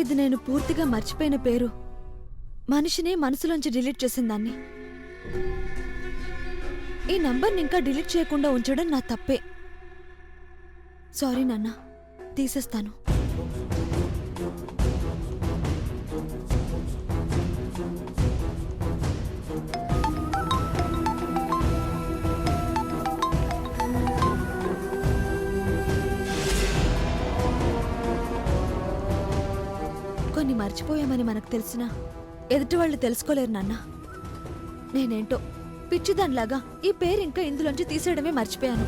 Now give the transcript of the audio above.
ఇది నేను పూర్తిగా మర్చిపోయిన పేరు. మనిషిని మనసులోంచి డిలీట్ చేసిందాన్ని. ఈ నంబర్ని ఇంకా డిలీట్ చేయకుండా ఉంచడం నా తప్పే. సారీ నాన్న, తీసేస్తాను. కొన్ని మర్చిపోయామని మనకు తెలిసినా ఎదుటి వాళ్ళు తెలుసుకోలేరు నాన్న. నేనేంటో పిచ్చిదానిలాగా ఈ పేరు ఇంకా ఇందులోంచి తీసేయడమే మర్చిపోయాను.